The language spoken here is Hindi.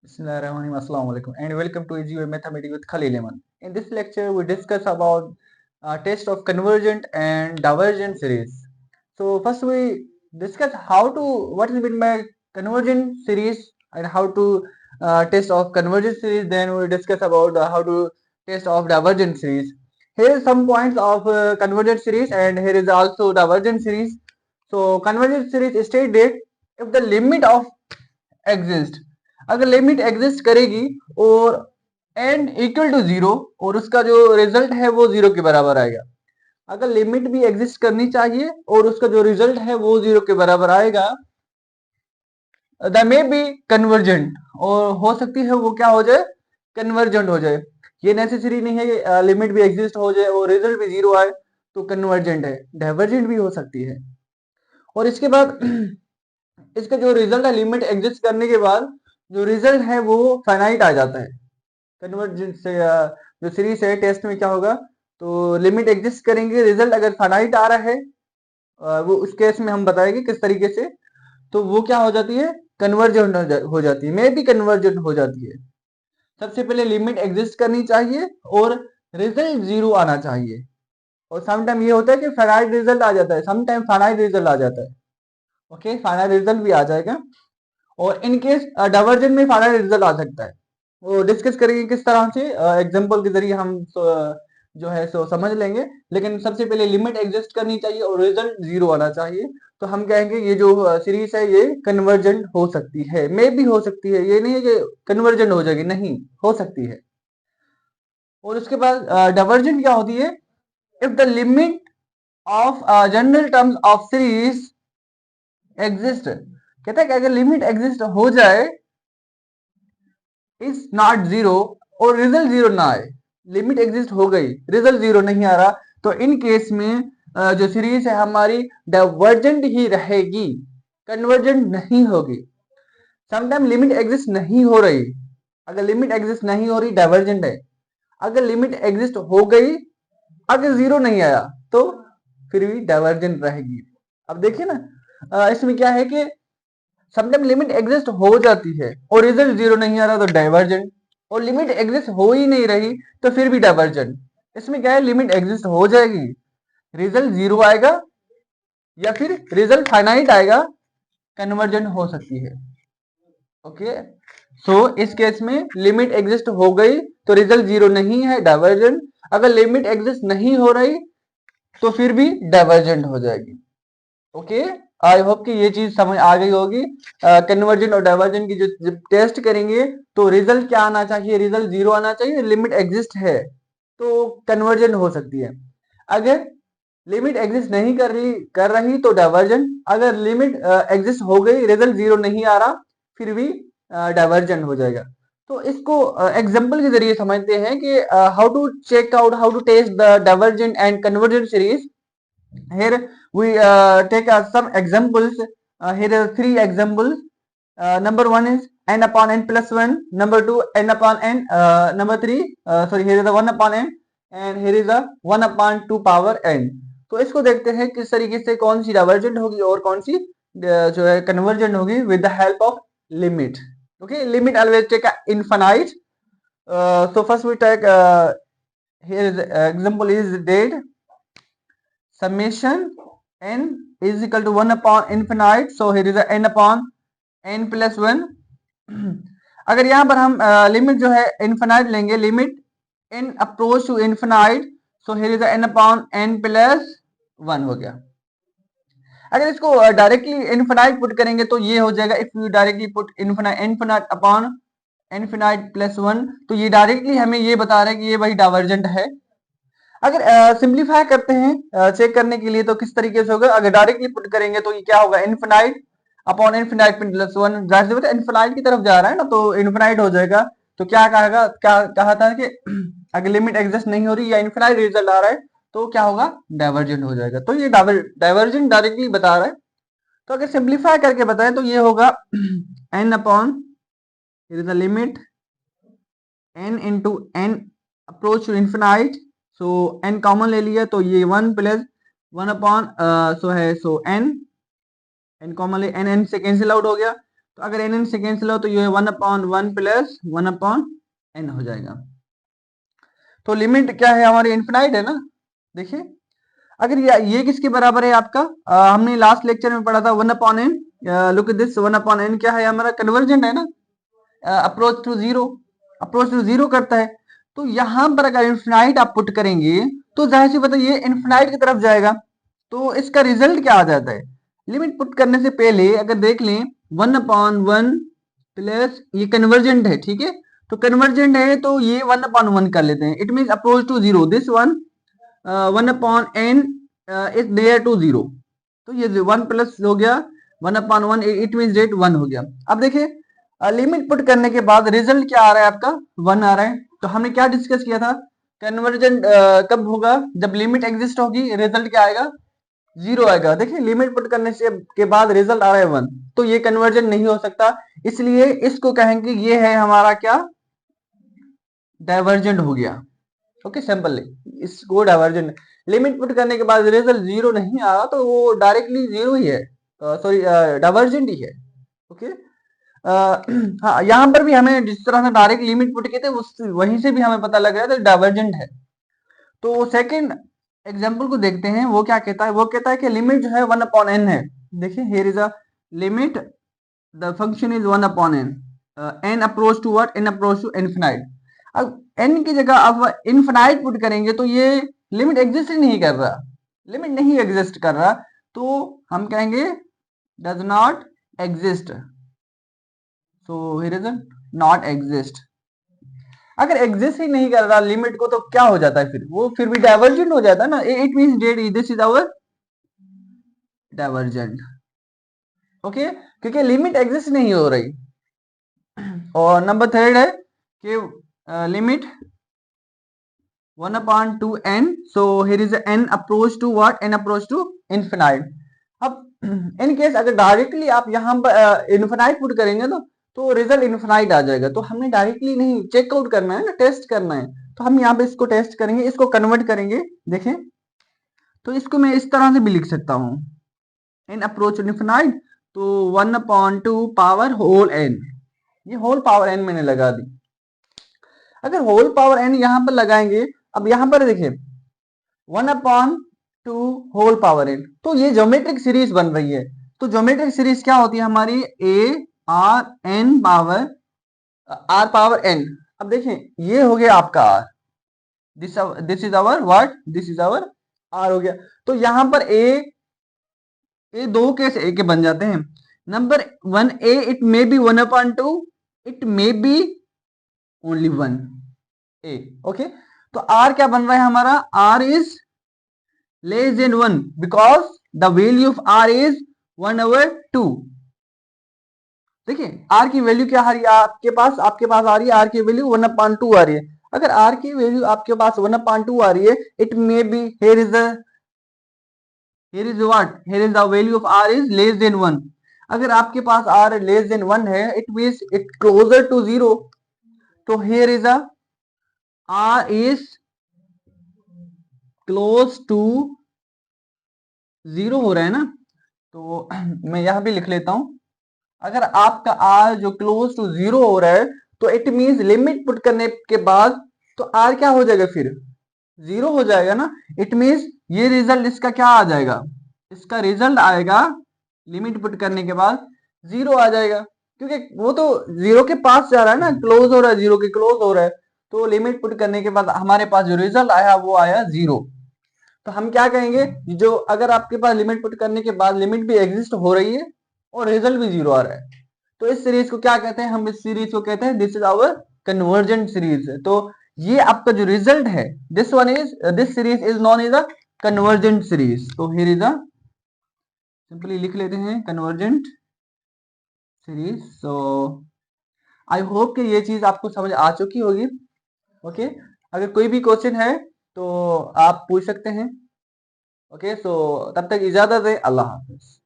Bismillahirrahmanirrahim. Assalamu alaikum and welcome to EasyWay Mathematics with Khalil Eman. In this lecture, we discuss about test of convergent and divergent series. So first we discuss what is meant by convergent series and how to test of convergent series. Then we discuss about how to test of divergent series. Here is some points of convergent series and here is also divergent series. So convergent series state that if the limit of exist, अगर लिमिट एग्जिस्ट करेगी और एन इक्वल टू जीरो और उसका जो रिजल्ट है वो जीरो के बराबर आएगा, अगर लिमिट भी एग्जिस्ट करनी चाहिए और उसका जो रिजल्ट है वो जीरो के बराबर आएगा, द मे बी कन्वर्जेंट, और हो सकती है वो क्या हो जाए, कन्वर्जेंट हो जाए. ये नेसेसरी नहीं है कि लिमिट भी एग्जिस्ट हो जाए और रिजल्ट भी जीरो आए तो कन्वर्जेंट है, डाइवर्जेंट भी हो सकती है. और इसके बाद इसका जो रिजल्ट है लिमिट एग्जिस्ट करने के बाद जो रिजल्ट है वो फाइनाइट आ जाता है. कन्वर्जेंट से जो सीरीज है टेस्ट में क्या होगा, तो लिमिट एग्जिस्ट करेंगे, रिजल्ट अगर फाइनाइट आ रहा है वो उस केस में हम बताएंगे किस तरीके से, तो वो क्या हो जाती है, कन्वर्जेंट हो जाती है, मे भी कन्वर्जेंट हो जाती है. सबसे पहले लिमिट एग्जिस्ट करनी चाहिए और रिजल्ट जीरो आना चाहिए. और समटाइम ये होता है कि फाइनाइट रिजल्ट आ जाता है, समटाइम फाइनाइट रिजल्ट आ जाता है. ओके, फाइनाइट रिजल्ट भी आ जाएगा. और इन केस डाइवर्जेंट में फाइनाइट रिजल्ट आ सकता है, वो डिस्कस करेंगे किस तरह से, एग्जांपल के जरिए हम जो है सो समझ लेंगे. लेकिन सबसे पहले लिमिट एग्जिस्ट करनी चाहिए और रिजल्ट जीरो आना चाहिए, तो हम कहेंगे ये जो सीरीज है ये कन्वर्जेंट हो सकती है, मे भी हो सकती है, ये नहीं है कि कन्वर्जेंट हो जाएगी, नहीं, हो सकती है. और उसके बाद डाइवर्जेंट क्या होती है, if the limit of general terms of series exist, कहता है कि अगर लिमिट एग्जिस्ट हो जाए इज नॉट जीरो और रिजल्ट जीरो ना आए, लिमिट एग्जिस्ट हो गई रिजल्ट जीरो नहीं आ रहा, तो इन केस में जो सीरीज है हमारी डाइवर्जेंट ही रहेगी, कन्वर्जेंट नहीं होगी. समटाइम लिमिट एग्जिस्ट नहीं हो रही, अगर लिमिट एग्जिस्ट नहीं हो रही डाइवर्जेंट है, अगर लिमिट एग्जिस्ट हो गई अगर जीरो नहीं आया तो फिर भी डाइवर्जेंट रहेगी. अब देखिए ना, इसमें क्या है कि समटाइम लिमिट एग्जिस्ट हो जाती है और रिजल्ट जीरो नहीं आ रहा तो डाइवर्जेंट, और लिमिट एग्जिस्ट हो ही नहीं रही तो फिर भी डाइवर्जेंट. इसमें क्या है, लिमिट एग्जिस्ट हो जाएगी, रिजल्ट जीरो आएगा या फिर रिजल्ट फाइनाइट आएगा, कन्वर्जेंट हो सकती है. ओके, सो इस केस में लिमिट एग्जिस्ट हो गई तो रिजल्ट जीरो नहीं है, डाइवर्जेंट. अगर लिमिट एग्जिस्ट नहीं हो रही तो फिर भी डाइवर्जेंट हो जाएगी. ओके, आई होप कि ये चीज समझ आ गई होगी. कन्वर्जेंट और डाइवर्जेंट की जो टेस्ट करेंगे तो रिजल्ट क्या आना चाहिए, रिजल्ट जीरो आना चाहिए, लिमिट एग्जिस्ट है तो कन्वर्जेंट हो सकती है. अगर लिमिट एग्जिस्ट नहीं कर रही तो डाइवर्जेंट, अगर लिमिट एग्जिस्ट हो गई रिजल्ट जीरो नहीं आ रहा फिर भी डाइवर्जेंट हो जाएगा. तो इसको एग्जांपल के जरिए समझते हैं कि how to check out, how to test the divergent and convergent series. Here we take some examples. Here are three examples. Number one is n upon n plus 1. Number two, n upon n. Number three, here is the 1 upon n and here is the 1 upon 2 power n. तो इसको देखते हैं किस तरीके से कौन सी डाइवर्जेंट होगी और कौन सी जो है कन्वर्जेंट होगी with the help of limit. Okay, limit always take infinite. So first we take here is example is dead summation n is equal to 1 upon infinite. So here is a n upon n plus 1. अगर यहाँ पर हम लिमिट जो है इन्फिनाइट लेंगे, limit n approach to infinite, so here is n upon n plus 1 हो गया. अगर इसको डायरेक्टली इन्फिनाइट पुट करेंगे तो ये हो जाएगा, if you directly put infinite upon infinite plus 1, तो ये डायरेक्टली हमें ये बता रहा है कि ये भाई डाइवर्जेंट है. अगर सिंप्लीफाई करते हैं चेक करने के लिए तो किस तरीके से होगा, अगर डायरेक्टली पुट करेंगे तो ये क्या होगा, इन्फिनाइट अपॉन इन्फिनाइट प्लस 1, जाहिर है इन्फिनाइट की तरफ जा रहा है ना तो इन्फिनाइट हो जाएगा. तो क्या कहा, क्या कहा था कि अगर लिमिट एग्जिस्ट नहीं हो रही या इन्फिनाइट रिजल्ट आ रहा है तो क्या होगा, डाइवर्जेंट हो जाएगा. तो ये डाइवर्जेंट डायरेक्टली बता रहा है. तो अगर सिंप्लीफाई करके बताएं तो ये होगा n upon the limit n into n approach to infinite. So n common ले लिया तो ये 1 plus 1 upon so n common ले, n से कैंसिल आउट हो गया तो अगर n से कैंसिल हो तो ये 1/1 प्लस 1/n हो जाएगा। तो लिमिट क्या है हमारी, इन्फिनाइट है ना। देखिए अगर ये किसके बराबर है आपका, हमने लास्ट लेक्चर में पढ़ा था 1/n। Look at this 1/n क्या है हमारा, कन्वर्जेंट है ना, अप्रोच टू जीरो करता है। तो यहां पर अगर इन्फिनाइट आप पुट करेंगे तो जाहिर सी बात है ये इन्फिनाइट की तरफ जाएगा। तो इसका रिजल्ट क्या आ जाता है, लिमिट पुट करने से पहले अगर देख लें 1/1 प्लस ये कन्वर्जेंट है, ठीक है। तो कन्वर्जेंट है तो ये 1/1 कर लेते हैं, it mean approach to zero, this 1/n is near to zero. तो ये 1 प्लस हो गया 1/1, इट मीन डेट 1 हो गया। अब देखिए लिमिट पुट करने के बाद रिजल्ट क्या आ रहा है आपका, 1 आ रहा है। तो हमने क्या डिस्कस किया था, कन्वर्जेंट कब होगा, जब लिमिट एग्जिस्ट होगी, रिजल्ट क्या आएगा, 0 आएगा। देखिए लिमिट पुट करने से के बाद रिजल्ट आ रहा है 1, तो ये कन्वर्जन नहीं हो सकता, इसलिए इसको कहेंगे ये है हमारा क्या, डाइवर्जेंट हो गया। ओके सिंपल, इसको डाइवर्जेंट। लिमिट पुट करने के बाद रिजल्ट 0 नहीं आ रहा तो वो डायरेक्टली 0 ही है, सॉरी डाइवर्जेंट ही है। ओके हाँ, यहाँ पर भी हमें जिस तरह से डायरेक्ट लिमिट पुट किए थे उस वहीं से भी हमें पता लग रहा है तो डाइवर्जेंट है। तो सेकंड एग्जांपल को देखते हैं, वो क्या कहता है, वो कहता है कि लिमिट जो है 1/n है। देखिए here is a limit, the function is 1/n, n approach to what, n approach to infinite. अब n की जगह आप इनफिनाइट पुट करेंगे तो ये लिमिट एग्जिस्ट ही नहीं कर रहा, लिमिट नहीं एग्जिस्ट कर रहा, तो हम कहेंगे does not exist. So here is not exist. अगर एग्जिस्ट ही नहीं कर रहा लिमिट को तो क्या हो जाता है, फिर वो फिर भी डाइवर्जेंट हो जाता है ना, it means that this is our divergent. Okay क्योंकि लिमिट एग्जिस्ट नहीं हो रही। और नंबर थर्ड है कि limit 1/2n, so here is n approach to what, n approach to infinite। अब इन केस अगर डायरेक्टली आप यहाँ पर इन्फिनाइट पुट करेंगे तो रिजल्ट इन्फिनाइट आ जाएगा। तो हमने डायरेक्टली नहीं, चेकआउट करना है ना, टेस्ट करना है। तो हम यहाँ पे इसको टेस्ट करेंगे, इसको कन्वर्ट करेंगे। देखें तो इसको मैं इस तरह से भी लिख सकता हूँ, n अप्रोच इन्फिनाइट, तो 1/2 पावर होल n, ये होल पावर n मैंने लगा दी। अगर होल पावर n यहाँ पर लगाएंगे, अब यहाँ पर देखिए 1/2 होल पावर n, तो ये ज्योमेट्रिक सीरीज बन रही है। तो ज्योमेट्रिक सीरीज क्या होती है हमारी, a r n power r power n। अब देखिए ये हो गया आपका r, this is our what, this is our r हो गया। तो यहां पर a दो केस a के बन जाते हैं। Number 1a, it may be 1/2, it may be only 1 a। Okay तो r क्या बन रहा है हमारा, r is less than 1 because the value of r is 1/2। देखिए r की वैल्यू क्या आ रही है आपके पास आ रही है r की वैल्यू 1/2 आ रही है। अगर r की वैल्यू आपके पास 1/2 आ रही है, it may be here is what, here is the value of r is less than 1। अगर आपके पास r less than 1 है, it means it closer to 0। तो here is a r is close to 0 हो रहा है ना। तो मैं यहां भी लिख लेता हूं, अगर आपका r जो क्लोज टू 0 हो रहा है तो इट मींस लिमिट पुट करने के बाद तो r क्या हो जाएगा, फिर 0 हो जाएगा ना। इट मींस ये रिजल्ट इसका क्या आ जाएगा, इसका रिजल्ट आएगा लिमिट पुट करने के बाद 0 आ जाएगा, क्योंकि वो तो 0 के पास जा रहा है ना, क्लोज हो रहा है, 0 के क्लोज हो रहा है। तो लिमिट पुट करने के बाद हमारे पास जो रिजल्ट आया वो आया 0। तो हम क्या कहेंगे, जो अगर आपके पास लिमिट पुट करने के बाद लिमिट भी एग्जिस्ट हो रही है और रिजल्ट भी 0 आ रहा है, तो इस सीरीज को क्या कहते हैं, हम इस सीरीज को कहते हैं this is our convergent series. तो ये आपका जो रिजल्ट है, this series is known as a convergent series. तो हियर इज अ, सिंपली लिख लेते हैं convergent series. So I hope कि ये चीज आपको समझ आ चुकी होगी। ओके अगर कोई भी क्वेश्चन है तो आप पूछ सकते हैं। ओके सो तब तक इजाजत है, अल्लाह हाफिज।